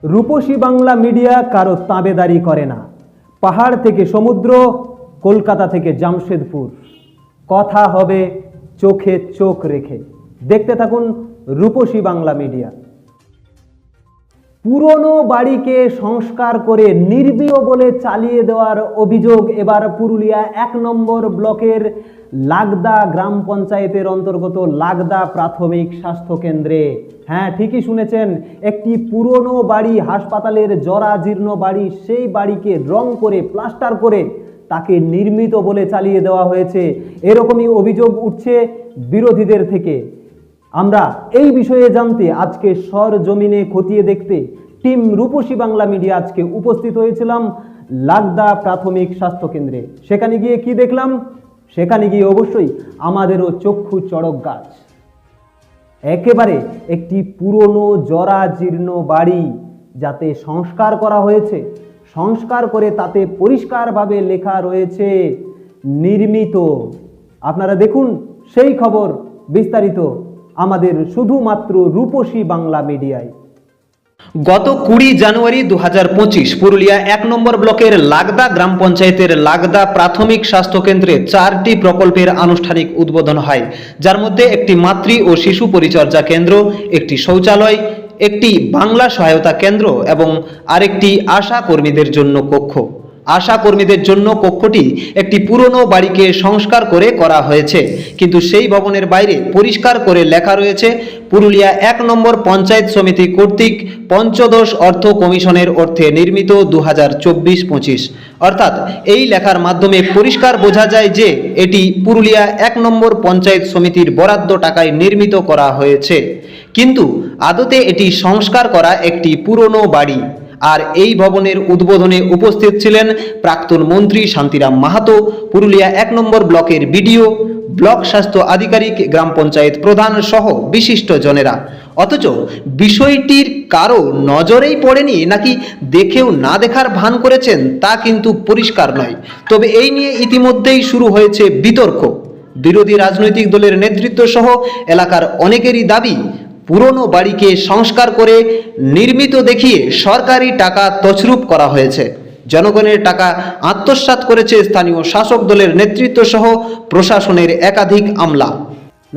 রূপসী Bangla media কারো তাবেদারি করে না। পাহাড় থেকে সমুদ্র, কলকাতা থেকে জামশেদপুর, কথা হবে চোখে চোখ রেখে। দেখতে থাকুন রূপসী বাংলা মিডিয়া। পুরনো বাড়িকে সংস্কার করে নির্মীয় বলে চালিয়ে দেওয়ার অভিযোগ এবার পুরুলিয়া ১ নম্বর ব্লকের লাগদা গ্রাম পঞ্চায়েতের অন্তর্গত লাগদা প্রাথমিক স্বাস্থ্য কেন্দ্রে। হ্যাঁ, ঠিকই শুনেছেন, একটি পুরনো বাড়ি, হাসপাতালের জরাজীর্ণ বাড়ি, সেই বাড়িকে রং করে প্লাস্টার করে তাকে নির্মিত বলে চালিয়ে দেওয়া হয়েছে। এরকমই অভিযোগ উঠছে বিরোধীদের থেকে। আমরা এই বিষয়ে জানতে আজকে সরজমিনে খতিয়ে দেখতে টিম রূপসী বাংলা মিডিয়া আজকে উপস্থিত হয়েছিলাম লাগদা প্রাথমিক স্বাস্থ্য কেন্দ্রে। সেখানে গিয়ে কি দেখলাম? সেখানে গিয়ে অবশ্যই আমাদেরও চক্ষু চড়ক গাছ। একেবারে একটি পুরনো জরাজীর্ণ বাড়ি যাতে সংস্কার করা হয়েছে, সংস্কার করে তাতে পরিষ্কারভাবে লেখা রয়েছে নির্মিত। আপনারা দেখুন সেই খবর বিস্তারিত আমাদের শুধুমাত্র রূপসী বাংলা মিডিয়ায়। গত ২০ জানুয়ারি ২০২৫ পুরুলিয়া ১ নম্বর ব্লকের লাগদা গ্রাম পঞ্চায়েতের লাগদা প্রাথমিক স্বাস্থ্য কেন্দ্রে ৪টি প্রকল্পের আনুষ্ঠানিক উদ্বোধন হয়, যার মধ্যে একটি মাতৃ ও শিশু পরিচর্যা কেন্দ্র, একটি শৌচালয়, একটি বাংলা সহায়তা কেন্দ্র এবং আরেকটি আশা কর্মীদের জন্য কক্ষ। আশা কর্মীদের জন্য কক্ষটি একটি পুরনো বাড়িকে সংস্কার করে করা হয়েছে, কিন্তু সেই ভবনের বাইরে পরিষ্কার করে লেখা রয়েছে পুরুলিয়া ১ নম্বর পঞ্চায়েত সমিতি কর্তৃক পঞ্চদশ অর্থ কমিশনের অর্থে নির্মিত ২০২৪-২৫। অর্থাৎ এই লেখার মাধ্যমে পরিষ্কার বোঝা যায় যে এটি পুরুলিয়া ১ নম্বর পঞ্চায়েত সমিতির বরাদ্দ টাকায় নির্মিত করা হয়েছে, কিন্তু আদতে এটি সংস্কার করা একটি পুরনো বাড়ি। আর এই ভবনের উদ্বোধনে উপস্থিত ছিলেন প্রাক্তন মন্ত্রী শান্তিরাম মাহাতো, পুরুলিয়া ১ নম্বর ব্লকের বিডিও, ব্লক স্বাস্থ্য আধিকারিক, গ্রাম পঞ্চায়েত প্রধান সহ বিশিষ্ট জনেরা। অথচ বিষয়টির কারো নজরেই পড়েনি, নাকি দেখেও না দেখার ভান করেছেন তা কিন্তু পরিষ্কার নয়। তবে এই নিয়ে ইতিমধ্যেই শুরু হয়েছে বিতর্ক। বিরোধী রাজনৈতিক দলের নেতৃত্ব সহ এলাকার অনেকেরই দাবি, পুরনো বাড়িকে সংস্কার করে নির্মিত দেখিয়ে সরকারি টাকা তছরূপ করা হয়েছে। জনগণের টাকা আত্মসাৎ করেছে স্থানীয় শাসক দলের নেতৃত্ব সহ প্রশাসনের একাধিক আমলা।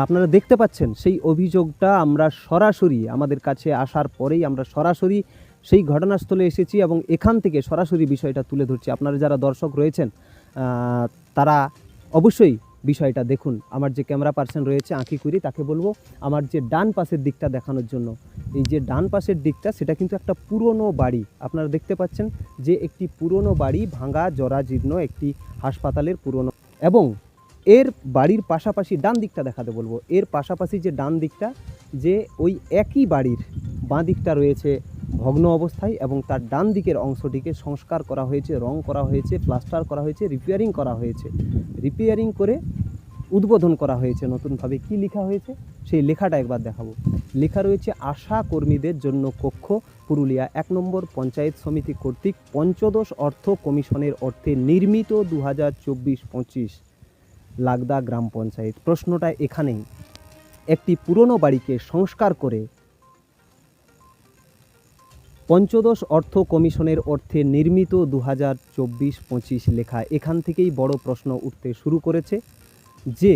আপনারা দেখতে পাচ্ছেন সেই অভিযোগটা আমরা সরাসরি আমাদের কাছে আসার পরেই আমরা সরাসরি সেই ঘটনাস্থলে এসেছি এবং এখান থেকে সরাসরি বিষয়টা তুলে ধরছি। আপনারা যারা দর্শক রয়েছেন তারা অবশ্যই বিষয়টা দেখুন। আমার যে ক্যামেরা পার্সন রয়েছে আঁকি কুড়ি, তাকে বলবো আমার যে ডান পাশের দিকটা দেখানোর জন্য। এই যে ডান পাশের দিকটা, সেটা কিন্তু একটা পুরনো বাড়ি। আপনারা দেখতে পাচ্ছেন যে একটি পুরনো বাড়ি, ভাঙা জরাজীর্ণ একটি হাসপাতালের পুরনো, এবং এর বাড়ির পাশাপাশি ডান দিকটা দেখাতে বলবো। এর পাশাপাশি যে ডান দিকটা, যে ওই একই বাড়ির বাঁ দিকটা রয়েছে ভগ্ন অবস্থায়, এবং তার ডান দিকের অংশটিকে সংস্কার করা হয়েছে, রং করা হয়েছে, প্লাস্টার করা হয়েছে, রিপেয়ারিং করা হয়েছে। রিপেয়ারিং করে উদ্বোধন করা হয়েছে নতুনভাবে। কি লেখা হয়েছে সেই লেখাটা একবার দেখাবো। লেখা রয়েছে আশা কর্মীদের জন্য কক্ষ, পুরুলিয়া ১ নম্বর পঞ্চায়েত সমিতি কর্তৃক পঞ্চদশ অর্থ কমিশনের অর্থে নির্মিত ২০২৪-২৫ লাগদা গ্রাম পঞ্চায়েত। প্রশ্নটা এখানেই, একটি পুরনো বাড়িকে সংস্কার করে পঞ্চদশ অর্থ কমিশনের অর্থে নির্মিত ২০২৪-২৫ লেখা। এখান থেকেই বড় প্রশ্ন উঠতে শুরু করেছে যে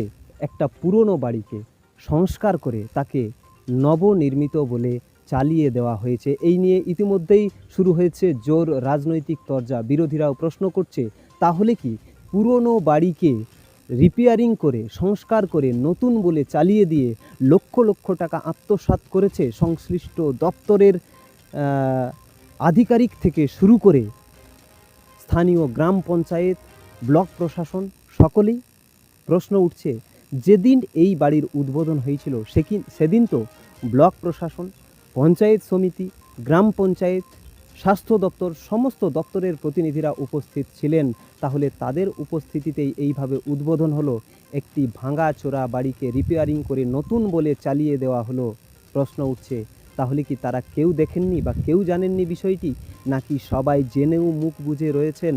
একটা পুরনো বাড়িকে সংস্কার করে তাকে নবনির্মিত বলে চালিয়ে দেওয়া হয়েছে। এই নিয়ে ইতিমধ্যেই শুরু হয়েছে জোর রাজনৈতিক তরজা। বিরোধীরাও প্রশ্ন করছে, তাহলে কি পুরনো বাড়িকে রিপেয়ারিং করে সংস্কার করে নতুন বলে চালিয়ে দিয়ে লক্ষ লক্ষ টাকা আত্মসাৎ করেছে সংশ্লিষ্ট দপ্তরের আধিকারিক থেকে শুরু করে স্থানীয় গ্রাম পঞ্চায়েত, ব্লক প্রশাসন, সকলেই? প্রশ্ন উঠছে, যেদিন এই বাড়ির উদ্বোধন হয়েছিল সেদিন তো ব্লক প্রশাসন, পঞ্চায়েত সমিতি, গ্রাম পঞ্চায়েত, স্বাস্থ্য দপ্তর, সমস্ত দপ্তরের প্রতিনিধিরা উপস্থিত ছিলেন। তাহলে তাদের উপস্থিতিতেই এইভাবে উদ্বোধন হলো, একটি ভাঙা চোরা বাড়িকে রিপেয়ারিং করে নতুন বলে চালিয়ে দেওয়া হলো। প্রশ্ন উঠছে, তাহলে কি তারা কেউ দেখেননি বা কেউ জানেননি বিষয়টি, নাকি সবাই জেনেও মুখ বুজে রয়েছেন?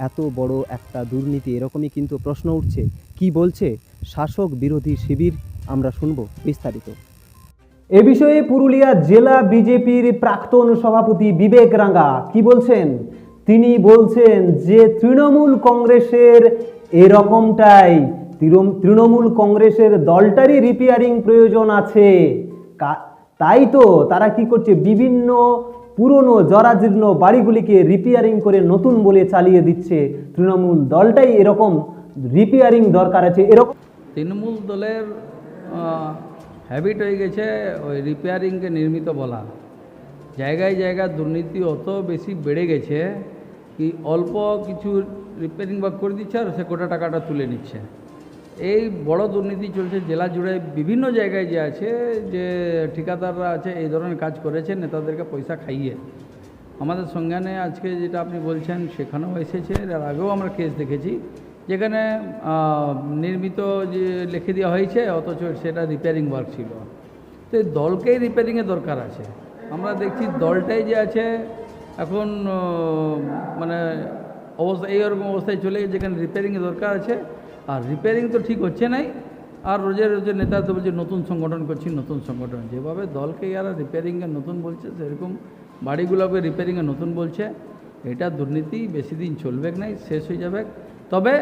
এত বড় একটা দুর্নীতি, এরকমই কিন্তু প্রশ্ন উঠছে। কি বলছে শাসক বিরোধী শিবির, আমরা শুনবো বিস্তারিত। এ বিষয়ে পুরুলিয়া জেলা বিজেপির প্রাক্তন সভাপতি বিবেক রাঙ্গা কি বলছেন? তিনি বলছেন যে তৃণমূল কংগ্রেসের এরকমটাই, তৃণমূল কংগ্রেসের দলটারই রিপেয়ারিং প্রয়োজন আছে। তাই তো তারা কি করছে, বিভিন্ন পুরনো জরাজীর্ণ বাড়িগুলিকে রিপেয়ারিং করে নতুন বলে চালিয়ে দিচ্ছে। তৃণমূল দলটাই এরকম রিপেয়ারিং দরকার আছে। এরকম তৃণমূল দলের হ্যাবিট হয়ে গেছে ওই রিপেয়ারিংকে নির্মিত বলা। জায়গায় জায়গায় দুর্নীতি অত বেশি বেড়ে গেছে কি অল্প কিছু রিপেয়ারিং বা করে দিচ্ছে আর সে গোটা টাকাটা তুলে নিচ্ছে। এই বড় দুর্নীতি চলছে জেলা জুড়ে, বিভিন্ন জায়গায় যে আছে, যে ঠিকাদাররা আছে এই ধরনের কাজ করেছে নেতাদেরকে পয়সা খাইয়ে। আমাদের সংজ্ঞানে আজকে যেটা আপনি বলছেন সেখানেও এসেছে, এর আগেও আমরা কেস দেখেছি যেখানে নির্মিত যে লিখে দেওয়া হয়েছে অথচ সেটা রিপেয়ারিং ওয়ার্ক ছিল। তো এই দলকেই রিপেয়ারিংয়ের দরকার আছে। আমরা দেখছি দলটাই যে আছে এখন মানে অবস্থা এইরকম অবস্থায় চলে গেছে যেখানে রিপেয়ারিংয়ের দরকার আছে, আর রিপেয়ারিং তো ঠিক হচ্ছে নাই। আর রোজে রোজে নেতা তো বলছে নতুন সংগঠন করছি, নতুন সংগঠন। যেভাবে দলকে এরা রিপেয়ারিংয়ে নতুন বলছে সেরকম বাড়িগুলোকে রিপেয়ারিংয়ে নতুন বলছে। এটা দুর্নীতি বেশি দিন চলবে নাই, শেষ হয়ে যাবে। তবে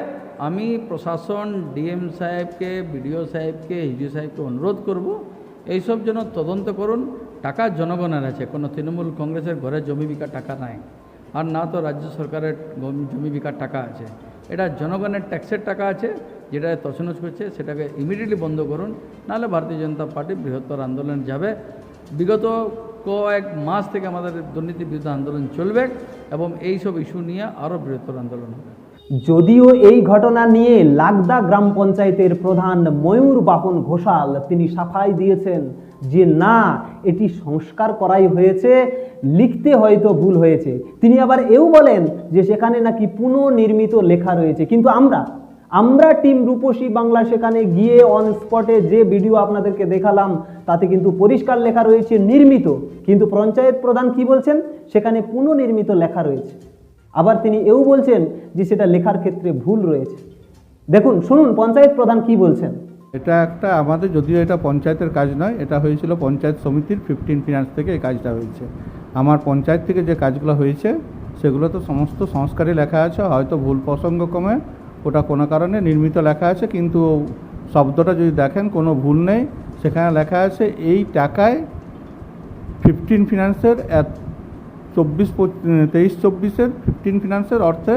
আমি প্রশাসন, ডিএম সাহেবকে, বিডিও সাহেবকে, হিডিও সাহেবকে অনুরোধ করব এইসব যেন তদন্ত করুন। টাকা জনগণের আছে, কোনো তৃণমূল কংগ্রেসের ঘরে জমি বিকার টাকা নাই, আর না তো রাজ্য সরকারের জমি বিকার টাকা আছে। এটা জনগণের ট্যাক্সের টাকা আছে, যেটা তছনছ করছে সেটাকে ইমিডিয়েটলি বন্ধ করুন, নাহলে ভারতীয় জনতা পার্টি বৃহত্তর আন্দোলন যাবে। বিগত কয়েক মাস থেকে আমাদের দুর্নীতি বিরুদ্ধে আন্দোলন চলবে এবং এইসব ইস্যু নিয়ে আরও বৃহত্তর আন্দোলন হবে। যদিও এই ঘটনা নিয়ে লাগদা গ্রাম পঞ্চায়েতের প্রধান ময়ূর বাহন ঘোষাল তিনি সাফাই দিয়েছেন যে না, এটি সংস্কার করাই হয়েছে, লিখতে হয়তো ভুল হয়েছে। তিনি আবার এও বলেন যে সেখানে নাকি পুনর্নির্মিত লেখা রয়েছে। কিন্তু আমরা টিম রূপসী বাংলা সেখানে গিয়ে অন স্পটে যে ভিডিও আপনাদেরকে দেখালাম তাতে কিন্তু পরিষ্কার লেখা রয়েছে নির্মিত, কিন্তু পঞ্চায়েত প্রধান কি বলছেন, সেখানে পুনর্নির্মিত লেখা রয়েছে। আবার তিনি এও বলছেন যে সেটা লেখার ক্ষেত্রে ভুল রয়েছে। দেখুন, শুনুন পঞ্চায়েত প্রধান কি বলছেন। এটা একটা আমাদের, যদিও এটা পঞ্চায়েতের কাজ নয়, এটা হয়েছিল পঞ্চায়েত সমিতির 15 ফিনান্স থেকে এই কাজটা হয়েছে। আমার পঞ্চায়েত থেকে যে কাজগুলো হয়েছে সেগুলো তো সমস্ত সংস্কারে লেখা আছে, হয়তো ভুল প্রসঙ্গক্রমে ওটা কোনো কারণে নির্মিত লেখা আছে, কিন্তু শব্দটা যদি দেখেন কোনো ভুল নেই। সেখানে লেখা আছে এই টাকায় 15 ফিনান্সের 23-24-এর 15 ফিনান্সের অর্থে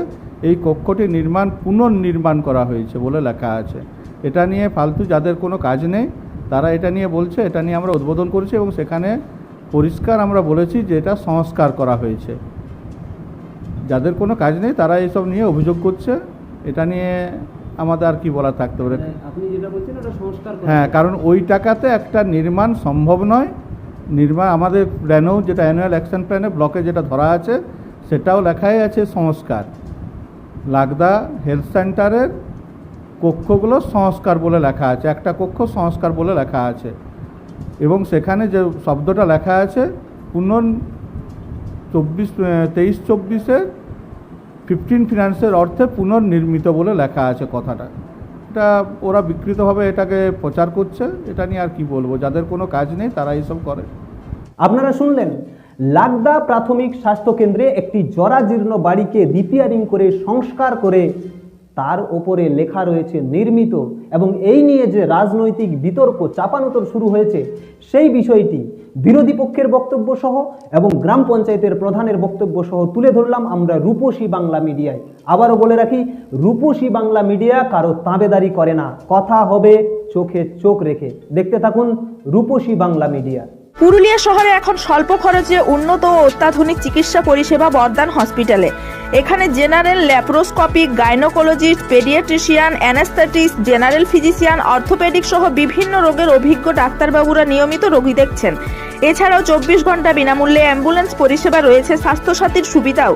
এই কক্ষটি পুনর্নির্মাণ করা হয়েছে বলে লেখা আছে। এটা নিয়ে ফালতু যাদের কোনো কাজ নেই তারা এটা নিয়ে বলছে, এটা নিয়ে আমরা উদ্বোধন করেছি এবং সেখানে পরিষ্কার আমরা বলেছি যে এটা সংস্কার করা হয়েছে। যাদের কোনো কাজ নেই তারা এইসব নিয়ে অভিযোগ করছে, এটা নিয়ে আমাদের আর কি বলা থাকতে পারে। আপনি যেটা বলছেন ওটা সংস্কার, হ্যাঁ, কারণ ওই টাকাতে একটা নির্মাণ সম্ভব নয়। আমাদের প্ল্যানেও, যেটা অ্যানুয়াল অ্যাকশন প্ল্যানে ব্লকে যেটা ধরা আছে সেটাও লেখাই আছে সংস্কার। লাগদা হেলথ সেন্টারের কক্ষগুলো সংস্কার বলে লেখা আছে, একটা কক্ষ সংস্কার বলে লেখা আছে, এবং সেখানে যে শব্দটা লেখা আছে 23-24-এর 15 ফিনান্সের অর্থে পুনর্নির্মিত বলে লেখা আছে কথাটা। এটা ওরা বিকৃতভাবে এটাকে প্রচার করছে, এটা নিয়ে আর কি বলবো। যাদের কোনো কাজ নেই তারা এইসব করে। আপনারা শুনলেন, লাগদা প্রাথমিক স্বাস্থ্য কেন্দ্রে একটি জরাজীর্ণ বাড়িকে রিপেয়ারিং করে সংস্কার করে তার ওপরে লেখা রয়েছে নির্মিত, এবং এই নিয়ে যে রাজনৈতিক বিতর্ক চাপানোতর শুরু হয়েছে সেই বিষয়টি বিরোধী পক্ষের বক্তব্য সহ এবং গ্রাম পঞ্চায়েতের প্রধানের বক্তব্য সহ তুলে ধরলাম আমরা রূপসী বাংলা মিডিয়ায়। আবারও বলে রাখি, রূপসী বাংলা মিডিয়া কারো তাবেদারি করে না, কথা হবে চোখে চোখ রেখে। দেখতে থাকুন রূপসী বাংলা মিডিয়া। পুরুলিয়া শহরে এখন স্বল্প খরচে উন্নত ও অত্যাধুনিক চিকিৎসা পরিষেবা বর্দান হসপিটালে। এখানে general, laparoscopic, gynaecologist, paediatrician, anaesthetist, general physician, orthopaedic সহ বিভিন্ন রোগের অভিজ্ঞ ডাক্তারবাবুরা নিয়মিত রোগী দেখছেন। এছাড়াও 24 ঘন্টা বিনামূল্যে অ্যাম্বুলেন্স পরিষেবা রয়েছে, স্বাস্থ্যসাথীর সুবিধাও।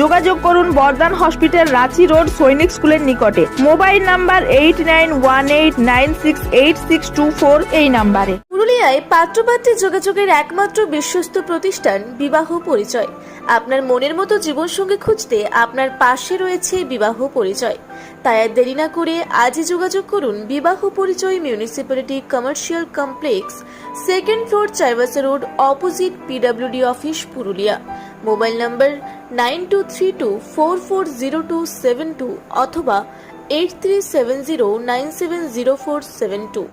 যোগাযোগ করুন বর্দান হসপিটাল, রাঁচি রোড, সৈনিক স্কুলের নিকটে। মোবাইল নাম্বার 8918968624 এই নাম্বারে। পুরুলিয়ায় পাত্রপাত্রী যোগাযোগের একমাত্র বিশ্বস্ত প্রতিষ্ঠান বিবাহ পরিচয়। আপনার মনের মতো জীবনসঙ্গী খুঁজতে আপনার পাশে রয়েছে বিবাহ পরিচয়। তাই আর দেরি না করে আজই যোগাযোগ করুন বিবাহ পরিচয় municipality commercial complex, second floor, Chaibasa road, opposite PWD office, Purulia. Mobile নম্বর 9232440272 অথবা 8370970472।